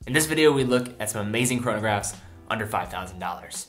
In this video, we look at some amazing chronographs under $5,000.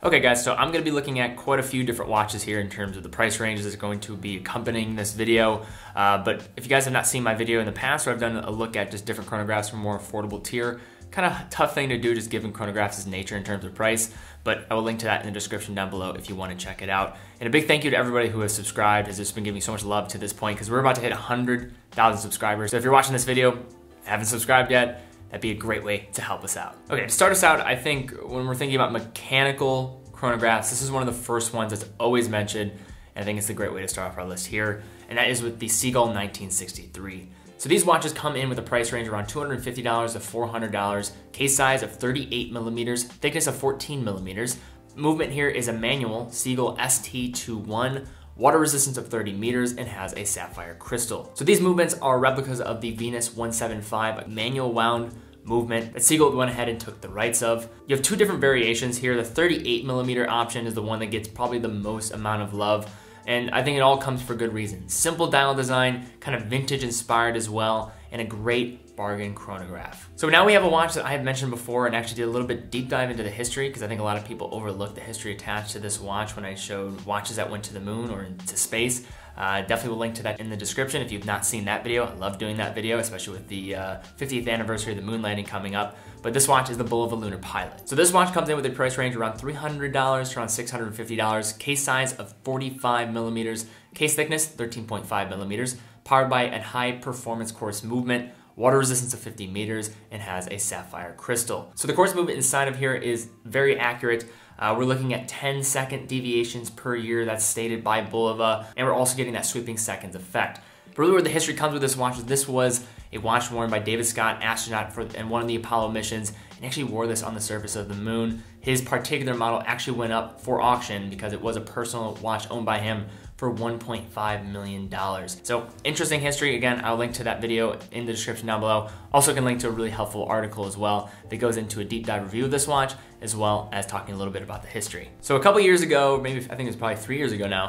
Okay guys, so I'm going to be looking at quite a few different watches here in terms of the price ranges that's going to be accompanying this video. But if you guys have not seen my video in the past where I've done a look at just different chronographs from more affordable tier, kind of tough thing to do just given chronographs' nature in terms of price, but I will link to that in the description down below if you want to check it out. And a big thank you to everybody who has subscribed, has just been giving me so much love to this point because we're about to hit 100,000 subscribers. So if you're watching this video, haven't subscribed yet, that'd be a great way to help us out. Okay, to start us out, I think when we're thinking about mechanical chronographs, this is one of the first ones that's always mentioned, and I think it's a great way to start off our list here, and that is with the Seagull 1963. So these watches come in with a price range around $250 to $400, case size of 38 millimeters, thickness of 14 millimeters. Movement here is a manual Seagull ST21, water resistance of 30 meters, and has a sapphire crystal. So these movements are replicas of the Venus 175 manual wound movement that Seagull went ahead and took the rights of. You have two different variations here. The 38 millimeter option is the one that gets probably the most amount of love, and I think it all comes for good reasons. Simple dial design, kind of vintage inspired as well, and a great bargain chronograph. So now we have a watch that I have mentioned before and actually did a little bit deep dive into the history because I think a lot of people overlook the history attached to this watch when I showed watches that went to the moon or into space. Definitely will link to that in the description if you've not seen that video. I love doing that video, especially with the 50th anniversary of the moon landing coming up. But this watch is the Bull of a Lunar Pilot. So this watch comes in with a price range around $300 to around $650, case size of 45 millimeters, case thickness 13.5 millimeters, powered by a high performance quartz movement, water resistance of 50 meters, and has a sapphire crystal. So the quartz movement inside of here is very accurate. We're looking at 10-second deviations per year that's stated by Bulova, and we're also getting that sweeping seconds effect. But really where the history comes with this watch is this was a watch worn by David Scott, astronaut in one of the Apollo missions, and actually wore this on the surface of the moon. His particular model actually went up for auction because it was a personal watch owned by him for $1.5 million. So interesting history. Again, I'll link to that video in the description down below. Also can link to a really helpful article as well that goes into a deep dive review of this watch, as well as talking a little bit about the history. So a couple years ago, maybe I think it was probably 3 years ago now,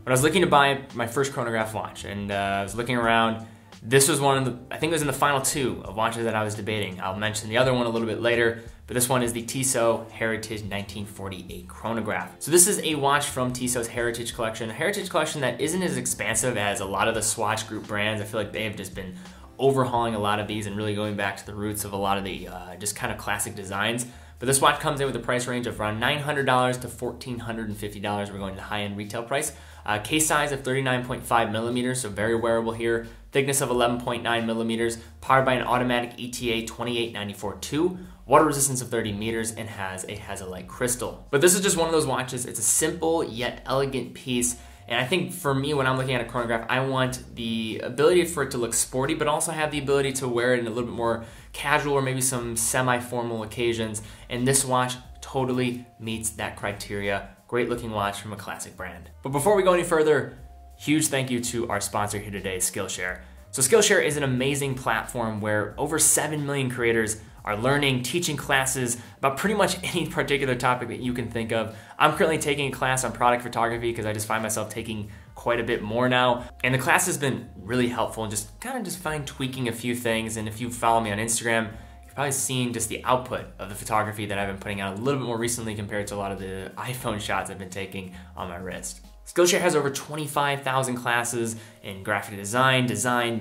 when I was looking to buy my first chronograph watch, and I was looking around, this was one of the, I think it was in the final two of watches that I was debating. I'll mention the other one a little bit later, but this one is the Tissot Heritage 1948 chronograph. So this is a watch from Tissot's Heritage Collection, a Heritage Collection that isn't as expansive as a lot of the Swatch Group brands. I feel like they have just been overhauling a lot of these and really going back to the roots of a lot of the just kind of classic designs. But this watch comes in with a price range of around $900 to $1,450. We're going to high-end retail price. Case size of 39.5 millimeters, so very wearable here. Thickness of 11.9 millimeters, powered by an automatic ETA 28942, water resistance of 30 meters, and has a hazellite crystal. But this is just one of those watches. It's a simple yet elegant piece. And I think for me, when I'm looking at a chronograph, I want the ability for it to look sporty, but also have the ability to wear it in a little bit more casual or maybe some semi-formal occasions. And this watch totally meets that criteria. Great looking watch from a classic brand. But before we go any further, huge thank you to our sponsor here today, Skillshare. So Skillshare is an amazing platform where over 7 million creators are learning, teaching classes about pretty much any particular topic that you can think of. I'm currently taking a class on product photography because I just find myself taking quite a bit more now. And the class has been really helpful and just kind of just fine tweaking a few things. And if you follow me on Instagram, you've probably seen just the output of the photography that I've been putting out a little bit more recently compared to a lot of the iPhone shots I've been taking on my wrist. Skillshare has over 25,000 classes in graphic design,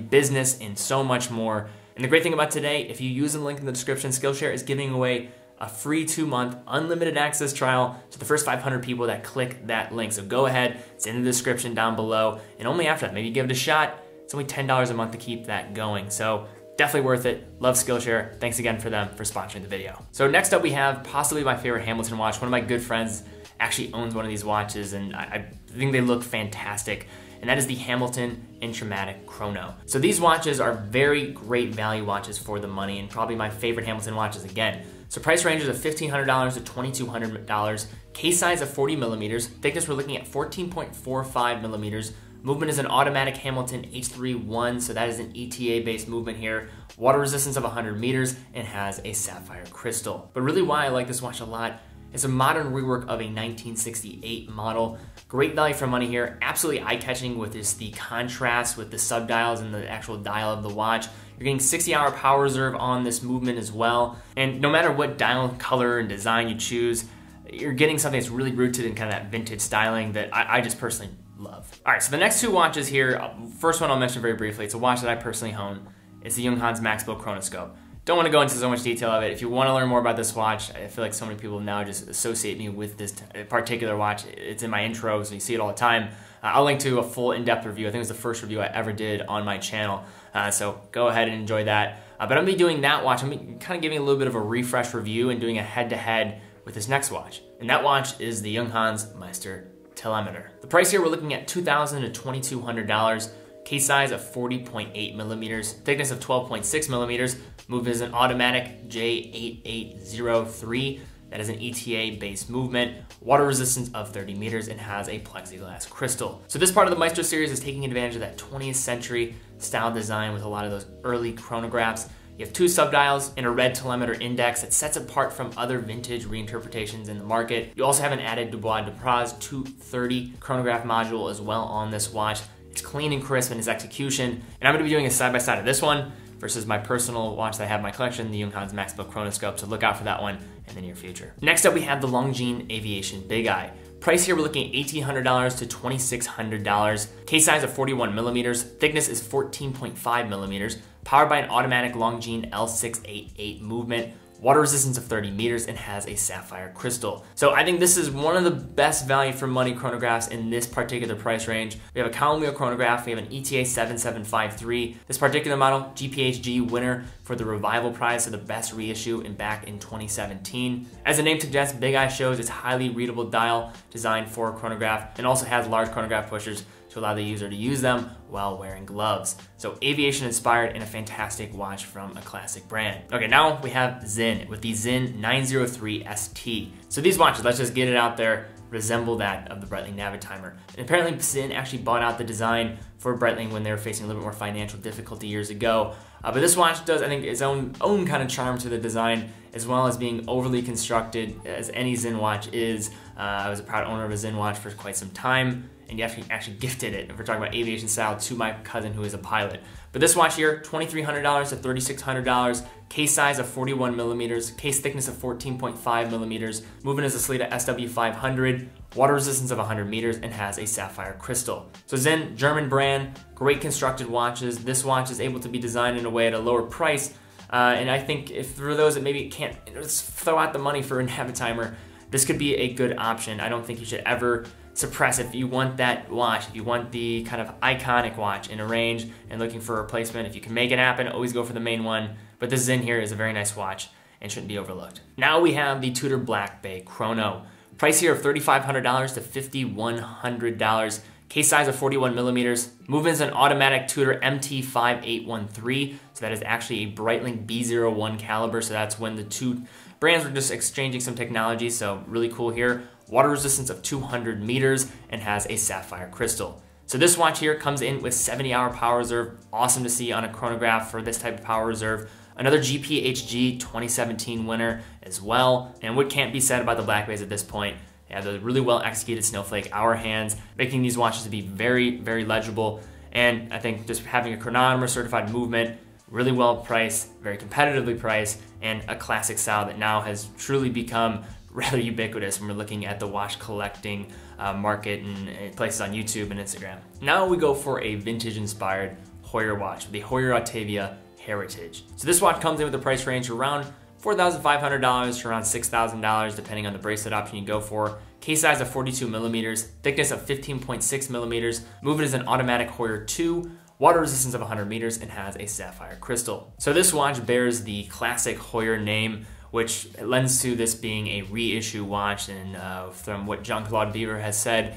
business, and so much more. And the great thing about today, if you use the link in the description, Skillshare is giving away a free 2-month unlimited access trial to the first 500 people that click that link. So go ahead, it's in the description down below. And only after that, maybe give it a shot. It's only $10 a month to keep that going. So definitely worth it. Love Skillshare. Thanks again for them for sponsoring the video. So next up we have possibly my favorite Hamilton watch. One of my good friends actually owns one of these watches and I think they look fantastic. And that is the Hamilton Intramatic Chrono. So these watches are very great value watches for the money and probably my favorite Hamilton watches again. So price ranges of $1,500 to $2,200, case size of 40 millimeters, thickness we're looking at 14.45 millimeters, movement is an automatic Hamilton H31, so that is an ETA based movement here, water resistance of 100 meters, and has a sapphire crystal. But really why I like this watch a lot It's a modern rework of a 1968 model. Great value for money here. Absolutely eye-catching with the contrast with the subdials and the actual dial of the watch. You're getting 60-hour power reserve on this movement as well. And no matter what dial color and design you choose, you're getting something that's really rooted in kind of that vintage styling that I just personally love. All right, so the next two watches here, first one I'll mention very briefly. It's a watch that I personally own. It's the Junghans Maxwell Chronoscope. Don't want to go into so much detail of it. If you want to learn more about this watch, I feel like so many people now just associate me with this particular watch. It's in my intro, so you see it all the time. I'll link to a full in-depth review. I think it was the first review I ever did on my channel. So go ahead and enjoy that. But I'm going to be doing that watch. I'm kind of giving a little bit of a refresh review and doing a head-to-head with this next watch. And that watch is the Junghans Meister Telemeter. The price here, we're looking at $2,000 to $2,200. Case size of 40.8 millimeters, thickness of 12.6 millimeters. Movement is an automatic J8803. That is an ETA-based movement. Water resistance of 30 meters and has a plexiglass crystal. So this part of the Meister series is taking advantage of that 20th century style design with a lot of those early chronographs. You have two subdials and a red telemeter index that sets apart from other vintage reinterpretations in the market. You also have an added Dubois Dupraz 230 chronograph module as well on this watch. It's clean and crisp in its execution, and I'm going to be doing a side-by-side of this one versus my personal watch that I have in my collection, the Junghans Maxwell Chronoscope, so look out for that one in the near future. Next up, we have the Longines Aviation Big Eye. Price here, we're looking at $1,800 to $2,600. Case size of 41 millimeters, thickness is 14.5 millimeters, powered by an automatic Longines L688 movement, water resistance of 30 meters, and has a sapphire crystal. So I think this is one of the best value for money chronographs in this particular price range. We have a column wheel chronograph, we have an ETA 7753. This particular model, GPHG winner for the Revival Prize, so the best reissue back in 2017. As the name suggests, Big Eye shows its highly readable dial designed for a chronograph and also has large chronograph pushers to allow the user to use them while wearing gloves. So aviation inspired and a fantastic watch from a classic brand. Okay, now we have Sinn with the Sinn 903 ST. So these watches, let's just get it out there, resemble that of the Breitling Navitimer. And apparently Sinn actually bought out the design for Breitling when they were facing a little bit more financial difficulty years ago. But this watch does, I think, its own kind of charm to the design, as well as being overly constructed, as any Sinn watch is. I was a proud owner of a Sinn watch for quite some time, and you actually gifted it, if we're talking about aviation style, to my cousin who is a pilot. But this watch here, $2,300 to $3,600, case size of 41 millimeters, case thickness of 14.5 millimeters, movement is a Sellita SW500, water resistance of 100 meters, and has a sapphire crystal. So Sinn, German brand, great constructed watches. This watch is able to be designed in a way at a lower price, and I think if for those that maybe can't throw out the money for a Navitimer, this could be a good option. I don't think you should ever suppress if you want that watch, if you want the kind of iconic watch in a range and looking for a replacement. If you can make it happen, always go for the main one. But this Sinn here is a very nice watch and shouldn't be overlooked. Now we have the Tudor Black Bay Chrono. Price here of $3,500 to $5,100. Case size of 41 millimeters. Movement is an automatic Tudor MT5813. So that is actually a Breitling B01 caliber. So that's when the two brands were just exchanging some technology. So really cool here. Water resistance of 200 meters and has a sapphire crystal. So this watch here comes in with 70-hour power reserve. Awesome to see on a chronograph for this type of power reserve. Another GPHG 2017 winner as well. And what can't be said about the Black Bays at this point, they have the really well executed snowflake hour hands, making these watches to be very, very legible. And I think just having a chronometer certified movement, really well priced, very competitively priced, and a classic style that now has truly become rather ubiquitous when we're looking at the watch collecting market and places on YouTube and Instagram. Now we go for a vintage inspired Heuer watch, the Heuer Octavia Heritage. So this watch comes in with a price range around $4,500 to around $6,000 depending on the bracelet option you go for. Case size of 42 millimeters, thickness of 15.6 millimeters, movement is an automatic Heuer 2, water resistance of 100 meters, and has a sapphire crystal. So this watch bears the classic Heuer name, which lends to this being a reissue watch, and from what Jean-Claude Biver has said,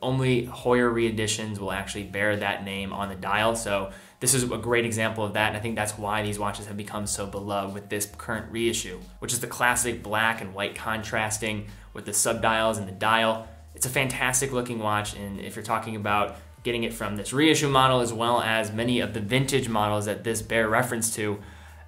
only Heuer reeditions will actually bear that name on the dial. So this is a great example of that, and I think that's why these watches have become so beloved with this current reissue, which is the classic black and white contrasting with the subdials and the dial. It's a fantastic looking watch, and if you're talking about getting it from this reissue model as well as many of the vintage models that this bear reference to,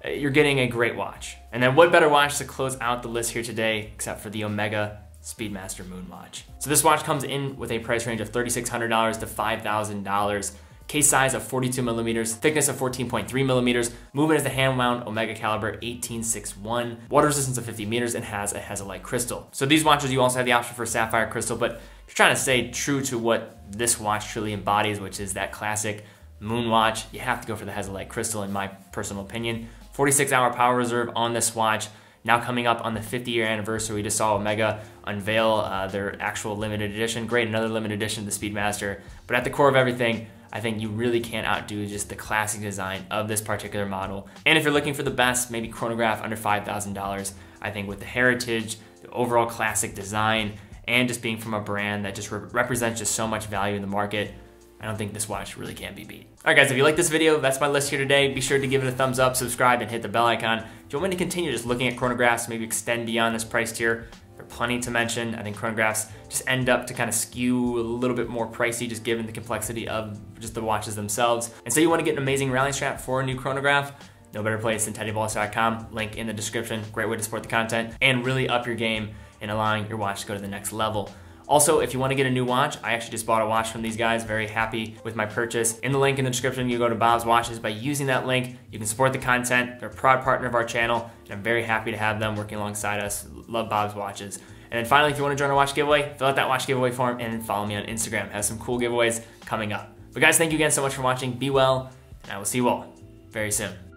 you're getting a great watch. And then what better watch to close out the list here today except for the Omega Speedmaster Moon Watch. So this watch comes in with a price range of $3,600 to $5,000. Case size of 42 millimeters, thickness of 14.3 millimeters, movement is the hand wound Omega caliber 1861, water resistance of 50 meters, and has a Hezolite crystal. So these watches, you also have the option for sapphire crystal, but if you're trying to stay true to what this watch truly embodies, which is that classic moon watch, you have to go for the Hezolite crystal in my personal opinion. 46-hour power reserve on this watch. Now coming up on the 50-year anniversary, we just saw Omega unveil their actual limited edition. Great, another limited edition of the Speedmaster. But at the core of everything, I think you really can't outdo just the classic design of this particular model. And if you're looking for the best, maybe chronograph under $5,000, I think with the heritage, the overall classic design, and just being from a brand that just represents just so much value in the market, I don't think this watch really can be beat. All right, guys, if you like this video, that's my list here today. Be sure to give it a thumbs up, subscribe, and hit the bell icon. If you want me to continue just looking at chronographs, maybe extend beyond this price tier, there are plenty to mention. I think chronographs just end up to kind of skew a little bit more pricey just given the complexity of just the watches themselves. And so you want to get an amazing rally strap for a new chronograph, no better place than teddyballs.com. Link in the description. Great way to support the content and really up your game in allowing your watch to go to the next level. Also, if you want to get a new watch, I actually just bought a watch from these guys. Very happy with my purchase. In the link in the description, you go to Bob's Watches. By using that link, you can support the content. They're a proud partner of our channel, and I'm very happy to have them working alongside us. Love Bob's Watches. And then finally, if you want to join our watch giveaway, fill out that watch giveaway form and follow me on Instagram. I have some cool giveaways coming up. But guys, thank you again so much for watching. Be well, and I will see you all very soon.